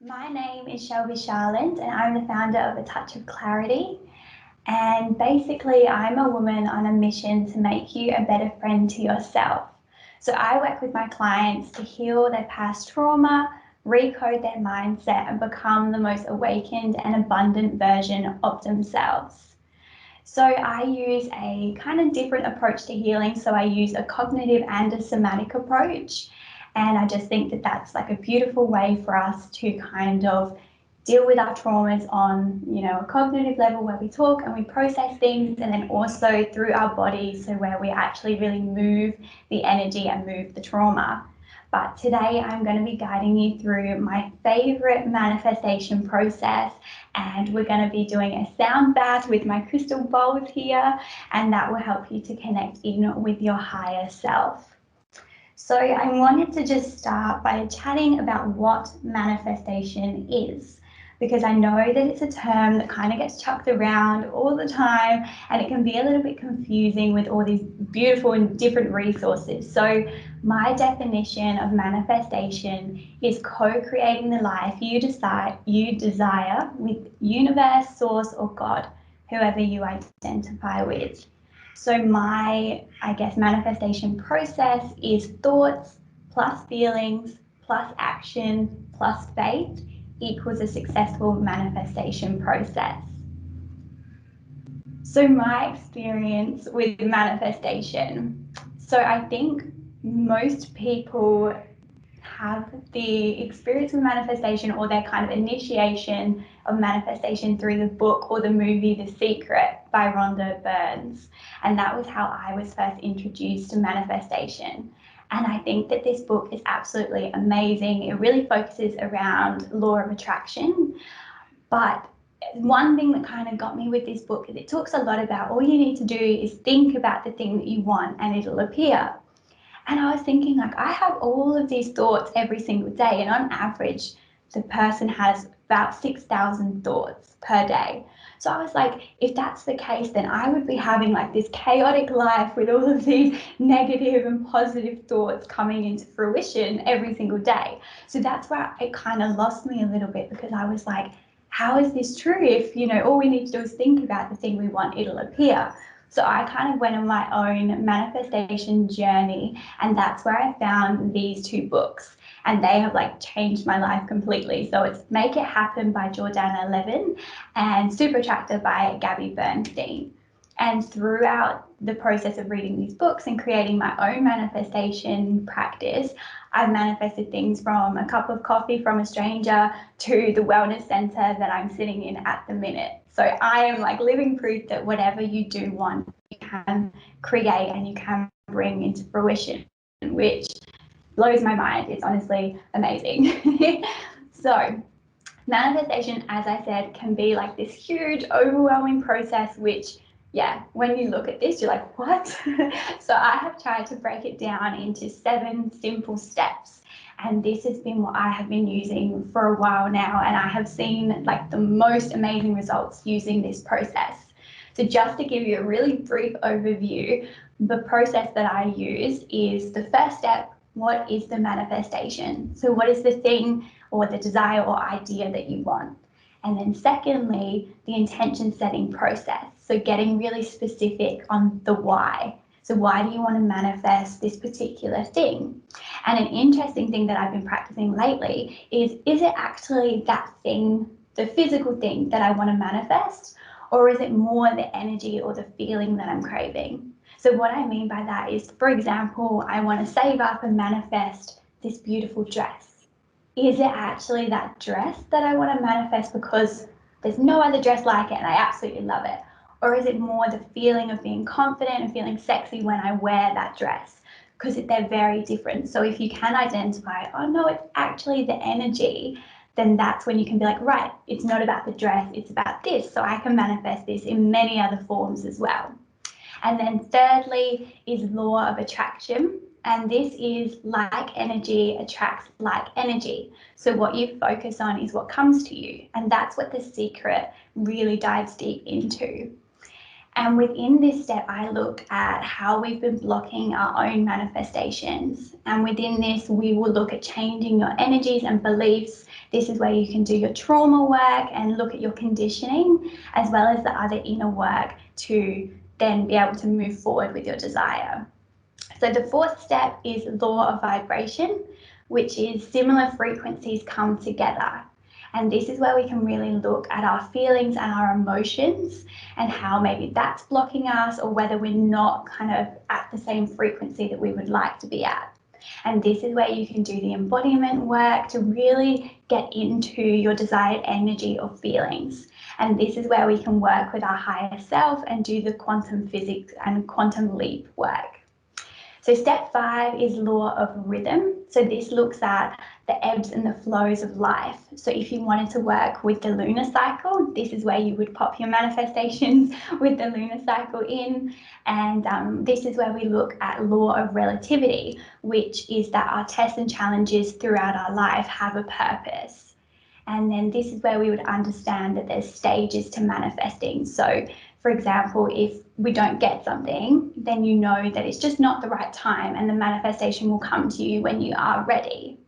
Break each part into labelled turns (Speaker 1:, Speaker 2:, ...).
Speaker 1: My name is Shelby and I'm the founder of A Touch of Clarity. And basically, I'm a woman on a mission to make you a better friend to yourself. So I work with my clients to heal their past trauma, recode their mindset, and become the most awakened and abundant version of themselves. So I use a kind of different approach to healing. So I use a cognitive and a somatic approach. And I just think that that's like a beautiful way for us to kind of deal with our traumas on, a cognitive level where we talk and we process things, and then also through our bodies, so where we actually really move the energy and move the trauma. But today I'm going to be guiding you through my favorite manifestation process, and we're going to be doing a sound bath with my crystal bowls here, and that will help you to connect in with your higher self. So I wanted to just start by chatting about what manifestation is, because I know that it's a term that kind of gets chucked around all the time, and it can be a little bit confusing with all these beautiful and different resources. So my definition of manifestation is co-creating the life you desire with universe, source, or God, whoever you identify with. So my, manifestation process is thoughts plus feelings plus action plus faith equals a successful manifestation process. So my experience with manifestation. So I think most people have the experience with manifestation, or their kind of initiation of manifestation, through the book or the movie The Secret by Rhonda Byrne. And that was how I was first introduced to manifestation. And I think that this book is absolutely amazing. It really focuses around law of attraction. But one thing that kind of got me with this book is it talks a lot about all you need to do is think about the thing that you want and it'll appear. And I was thinking, like, I have all of these thoughts every single day, and on average, the person has about 6,000 thoughts per day. So I was like, if that's the case, then I would be having like this chaotic life with all of these negative and positive thoughts coming into fruition every single day. So that's where it kind of lost me a little bit, because I was like, how is this true? If, all we need to do is think about the thing we want, it'll appear. So I kind of went on my own manifestation journey, and that's where I found these two books, and they have like changed my life completely. So it's Make It Happen by Jordana Levin and Super Attractor by Gabby Bernstein. And throughout the process of reading these books and creating my own manifestation practice, I've manifested things from a cup of coffee from a stranger to the wellness center that I'm sitting in at the minute. So I am like living proof that whatever you do want, you can create and you can bring into fruition, which blows my mind. It's honestly amazing. So manifestation, as I said, can be like this huge, overwhelming process, which, when you look at this, you're like, what? So I have tried to break it down into 7 simple steps. And this has been what I have been using for a while now, and I have seen like the most amazing results using this process. So just to give you a really brief overview, the process that I use is the first step: what is the manifestation? So what is the thing or the desire or idea that you want? And then secondly, the intention setting process. So getting really specific on the why. So why do you want to manifest this particular thing? And an interesting thing that I've been practicing lately is it actually that thing, the physical thing that I want to manifest, or is it more the energy or the feeling that I'm craving? So what I mean by that is, for example, I want to save up and manifest this beautiful dress. Is it actually that dress that I want to manifest because there's no other dress like it and I absolutely love it? Or is it more the feeling of being confident and feeling sexy when I wear that dress? Because they're very different. So if you can identify, oh no, it's actually the energy, then that's when you can be like, right, it's not about the dress, it's about this. So I can manifest this in many other forms as well. And then thirdly is law of attraction. And this is like energy attracts like energy. So what you focus on is what comes to you. And that's what The Secret really dives deep into. And within this step, I look at how we've been blocking our own manifestations. And within this, we will look at changing your energies and beliefs, This is where you can do your trauma work and look at your conditioning, as well as the other inner work to then be able to move forward with your desire. So the fourth step is law of vibration, which is similar frequencies come together. And this is where we can really look at our feelings and our emotions and how maybe that's blocking us, or whether we're not kind of at the same frequency that we would like to be at. And this is where you can do the embodiment work to really get into your desired energy or feelings. And this is where we can work with our higher self and do the quantum physics and quantum leap work. So step 5 is law of rhythm. So this looks at the ebbs and the flows of life. So if you wanted to work with the lunar cycle, this is where you would pop your manifestations with the lunar cycle in. And this is where we look at law of relativity, which is that our tests and challenges throughout our life have a purpose. And then this is where we would understand that there's stages to manifesting. So for example, if we don't get something, then you know that it's just not the right time, and the manifestation will come to you when you are ready.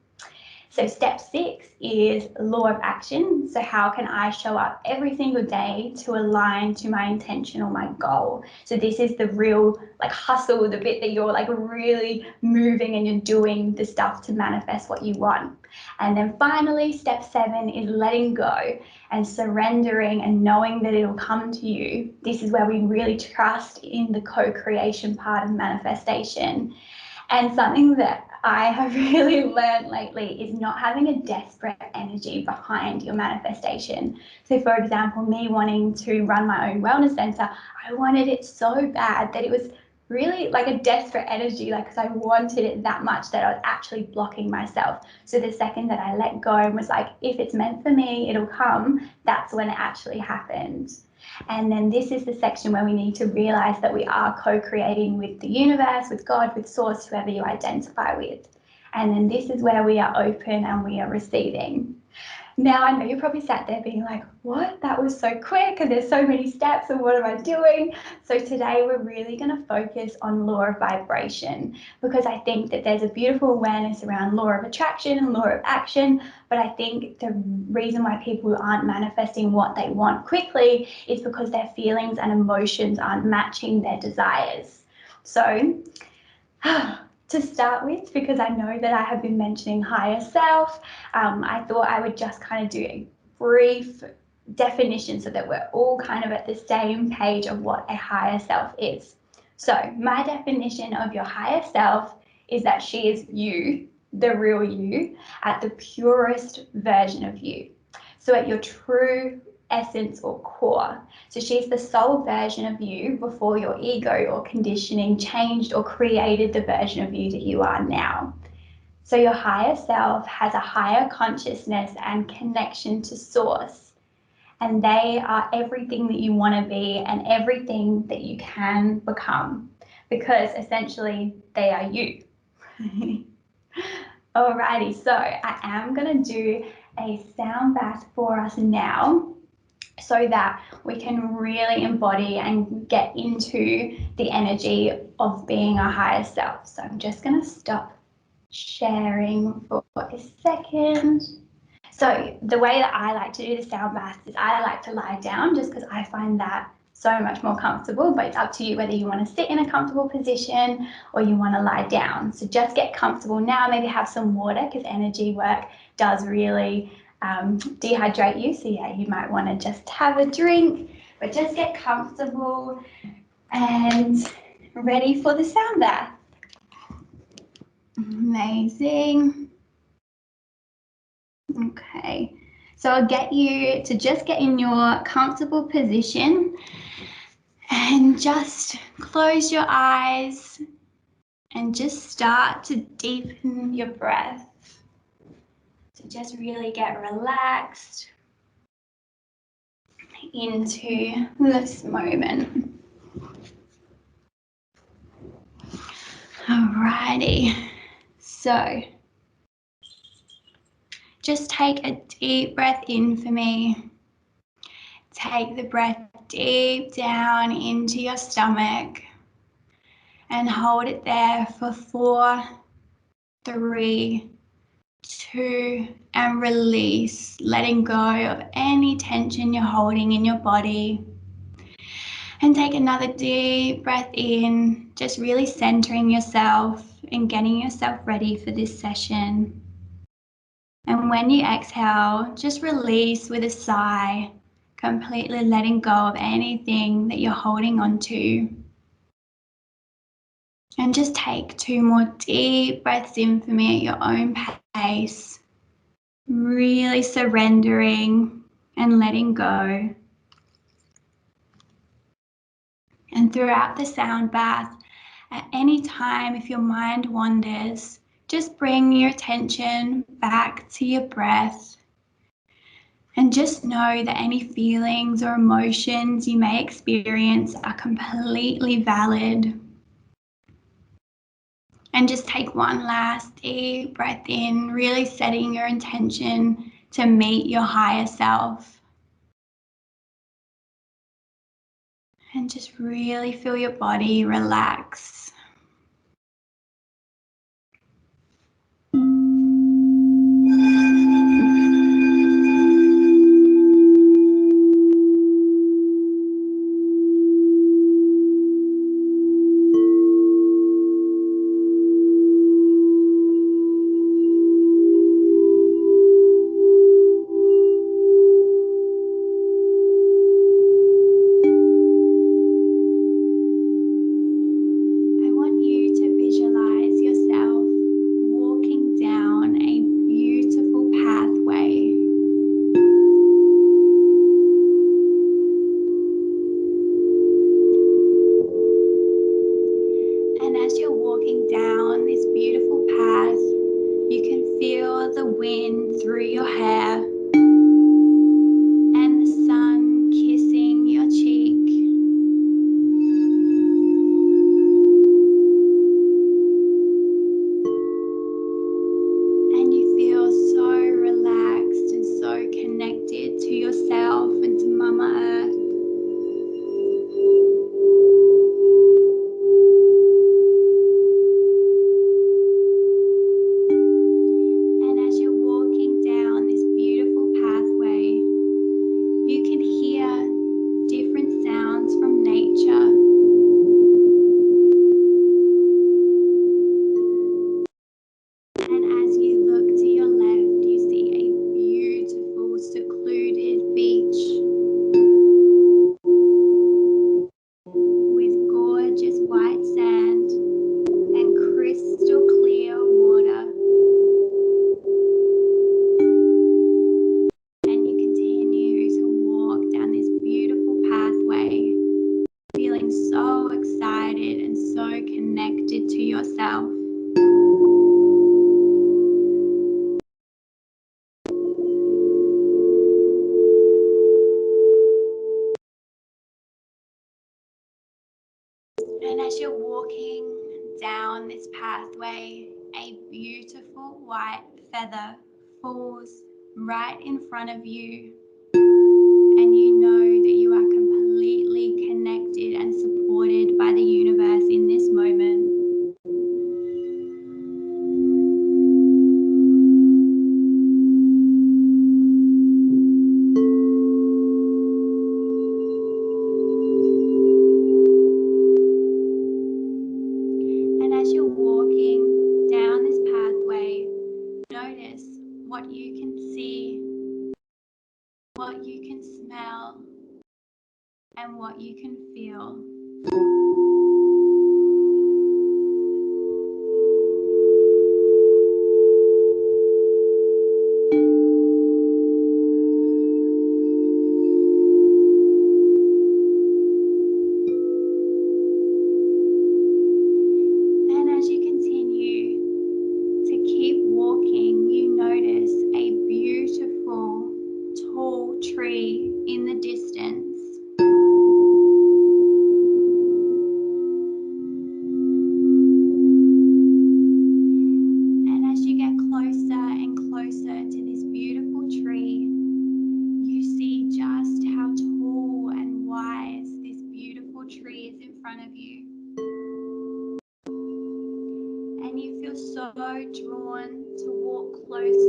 Speaker 1: So step 6 is law of action. So how can I show up every single day to align to my intention or my goal? So this is the real like hustle, the bit that you're like really moving and you're doing the stuff to manifest what you want. And then finally, step 7 is letting go and surrendering and knowing that it'll come to you. This is where we really trust in the co-creation part of manifestation. And something that I have really learned lately is not having a desperate energy behind your manifestation. So for example, me wanting to run my own wellness center, I wanted it so bad that it was really like a desperate energy, like because I wanted it that much that I was actually blocking myself. So the second that I let go and was like, if it's meant for me, it'll come, that's when it actually happened. And then this is the section where we need to realize that we are co-creating with the universe, with God, with source, whoever you identify with. And then this is where we are open and we are receiving. Now, I know you're probably sat there being like, what? That was so quick and there's so many steps and what am I doing? So today we're really going to focus on law of vibration, because I think that there's a beautiful awareness around law of attraction and law of action. But I think the reason why people aren't manifesting what they want quickly is because their feelings and emotions aren't matching their desires. So to start with, because I know that I have been mentioning higher self, I thought I would just kind of do a brief definition so that we're all kind of at the same page of what a higher self is. So my definition of your higher self is that she is you, the real you, at the purest version of you. So at your true essence or core. So she's the soul version of you before your ego or conditioning changed or created the version of you that you are now. So your higher self has a higher consciousness and connection to source, and they are everything that you want to be and everything that you can become, because essentially they are you. Alrighty, so I am going to do a sound bath for us now, so that we can really embody and get into the energy of being our higher self. So I'm just going to stop sharing for a second. So the way that I like to do the sound bath is I like to lie down, just because I find that so much more comfortable, but it's up to you whether you want to sit in a comfortable position or you want to lie down. So just get comfortable now, maybe have some water, because energy work does really dehydrate you. So yeah, you might want to just have a drink, but just get comfortable and ready for the sound bath. Amazing. Okay, so I'll get you to just get in your comfortable position and just close your eyes and just start to deepen your breath. So just really get relaxed into this moment. Alrighty, so just take a deep breath in for me. Take the breath deep down into your stomach and hold it there for 4, 3, 2, and release, letting go of any tension you're holding in your body. And take another deep breath in, just really centering yourself and getting yourself ready for this session. And when you exhale, just release with a sigh, completely letting go of anything that you're holding on to. And just take 2 more deep breaths in for me at your own pace, really surrendering and letting go. And throughout the sound bath, at any time, if your mind wanders, just bring your attention back to your breath. And just know that any feelings or emotions you may experience are completely valid. And just take one last deep breath in, really setting your intention to meet your higher self. And just really feel your body relax. And as you're walking down this pathway, a beautiful white feather falls right in front of you, and you know that you are completely connected and supported by the universe in this moment. And as you're walking down this pathway, notice what you can see, what you can smell, and what you can feel. And as you continue to keep walking, you notice a beautiful tall tree in the distance. And as you get closer and closer to this beautiful tree, you see just how tall and wise this beautiful tree is in front of you. And you feel so drawn to walk closer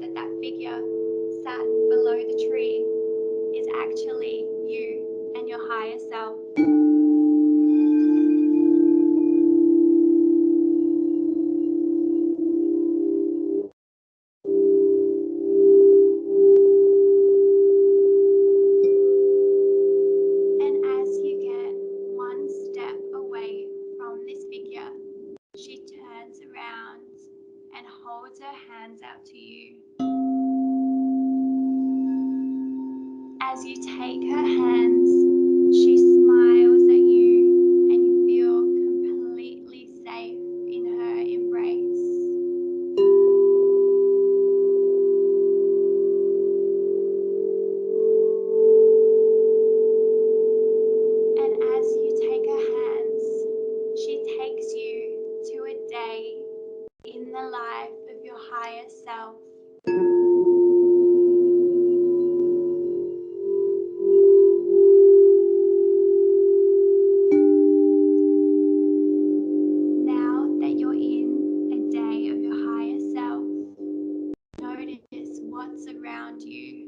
Speaker 1: that that figure sat below the tree is actually you and your higher self. And as you get one step away from this figure, she turns around and holds her hands out to you. As you take her hands, she smiles at you and you feel completely safe in her embrace. And as you take her hands, she takes you to a day in the life of your higher self. Now that you're in a day of your higher self, notice what's around you.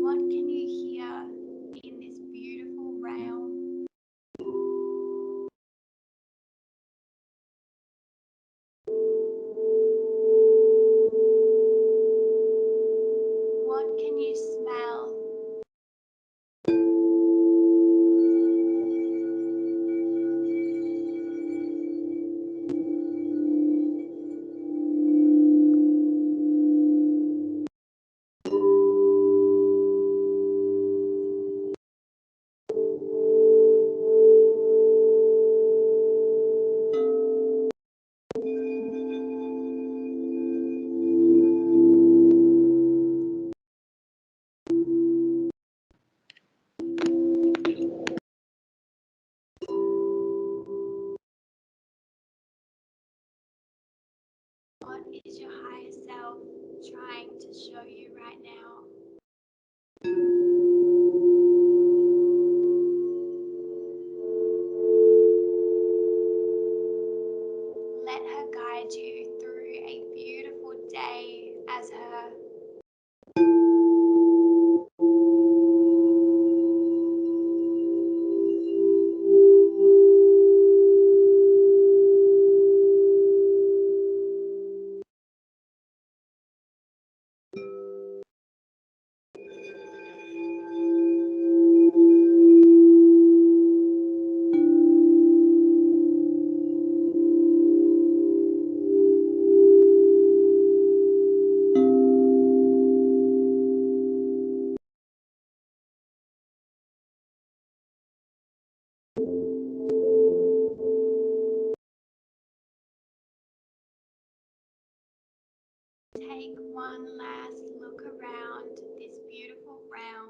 Speaker 1: What can you hear in this beautiful realm? What can you smell? What is your higher self trying to show you right now? Let her guide you through a beautiful day as her. Take one last look around this beautiful realm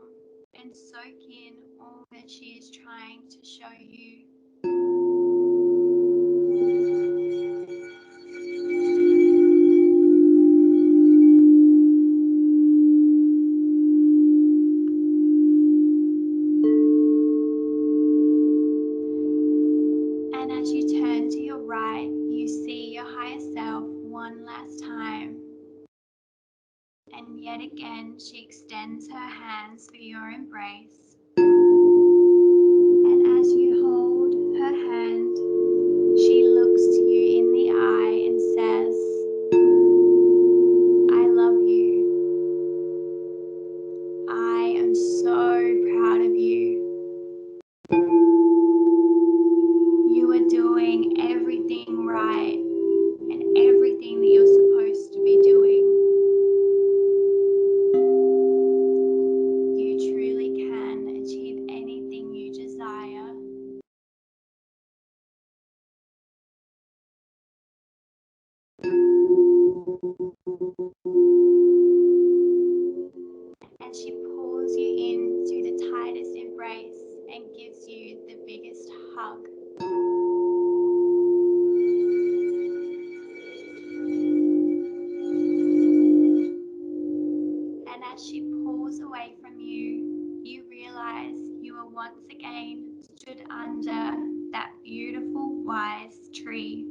Speaker 1: and soak in all that she is trying to show you. And as you turn to your right, you see your higher self one last time. And yet again, she extends her hands for your embrace. And as you hold her hand, she looks you in the eye and says, I love you. I am so proud of you. You are doing everything right and everything that you're supposed to be doing. You truly can achieve anything you desire. And she pulls you into the tightest embrace and gives you the biggest hug. And as she pulls away from you, you realize you are once again stood under that beautiful wise tree.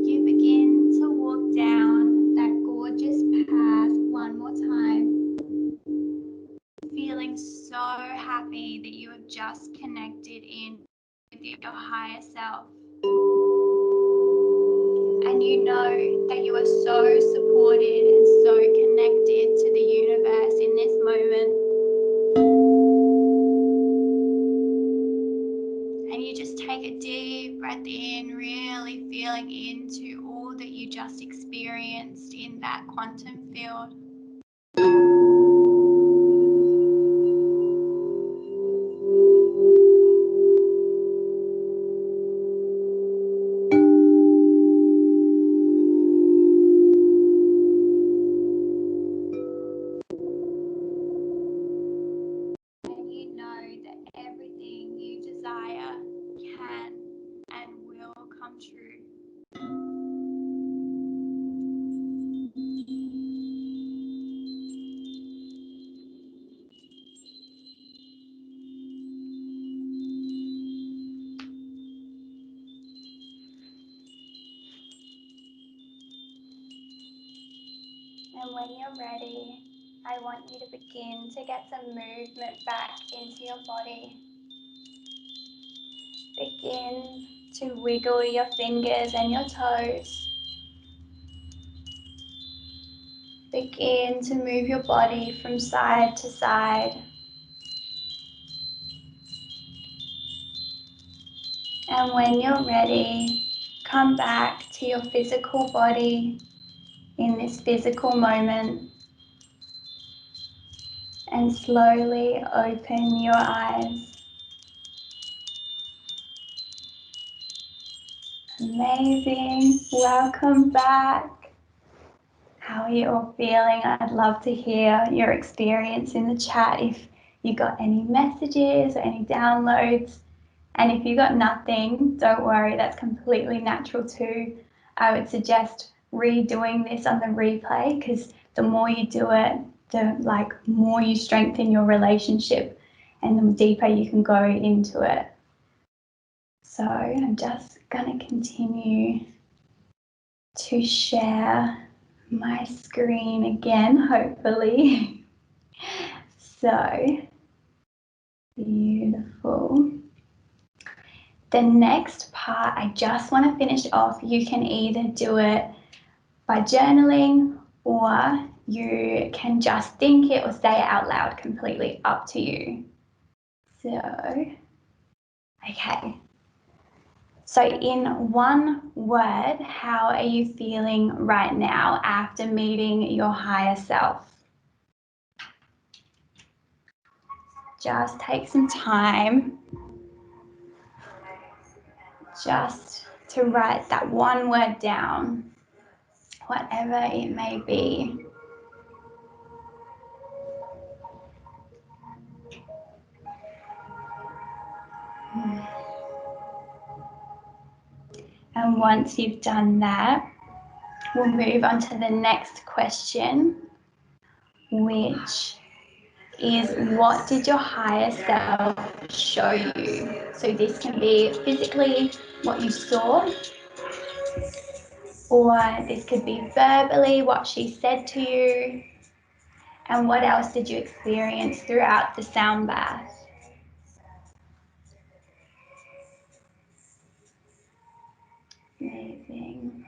Speaker 1: You begin to walk down that gorgeous path one more time, feeling so happy that you have just connected in with your higher self. And you know that you are so supported and so connected to the universe in this moment. And you just take a deep breath in, really feeling into all that you just experienced in that quantum field. And you know that everything you desire can and will come true. And when you're ready, I want you to begin to get some movement back into your body. Begin to wiggle your fingers and your toes. Begin to move your body from side to side. And when you're ready, come back to your physical body in this physical moment and slowly open your eyes. Amazing. Welcome back. How are you all feeling? I'd love to hear your experience in the chat if you got any messages or any downloads. And if you got nothing, don't worry, that's completely natural too. I would suggest redoing this on the replay because the more you do it, the more you strengthen your relationship and the deeper you can go into it. So I'm just going to continue to share my screen again, hopefully. So beautiful. The next part, I just want to finish off. You can either do it by journaling or you can just think it or say it out loud, completely up to you. So, okay. So in one word, how are you feeling right now after meeting your higher self? Just take some time just to write that one word down, whatever it may be. And once you've done that, we'll move on to the next question, which is what did your higher self show you? So this can be physically what you saw, or this could be verbally what she said to you. And what else did you experience throughout the sound bath? Amazing.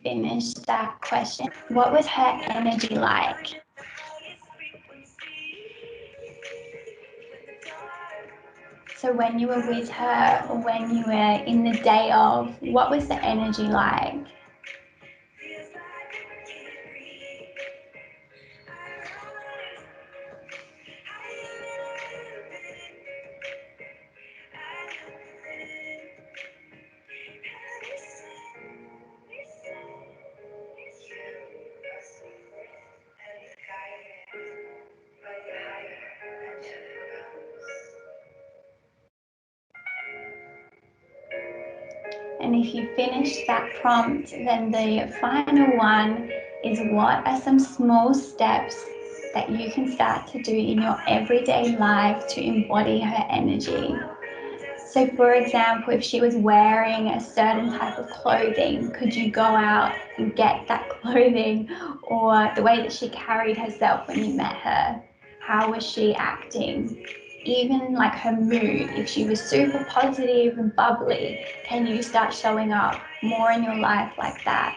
Speaker 1: Finish that question. What was her energy like? So when you were with her or when you were in the day of, what was the energy like? And if you finish that prompt, then the final one is, what are some small steps that you can start to do in your everyday life to embody her energy? So for example, if she was wearing a certain type of clothing, could you go out and get that clothing? Or the way that she carried herself when you met her, how was she acting? Even like her mood, if she was super positive and bubbly, can you start showing up more in your life like that?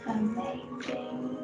Speaker 1: Amazing.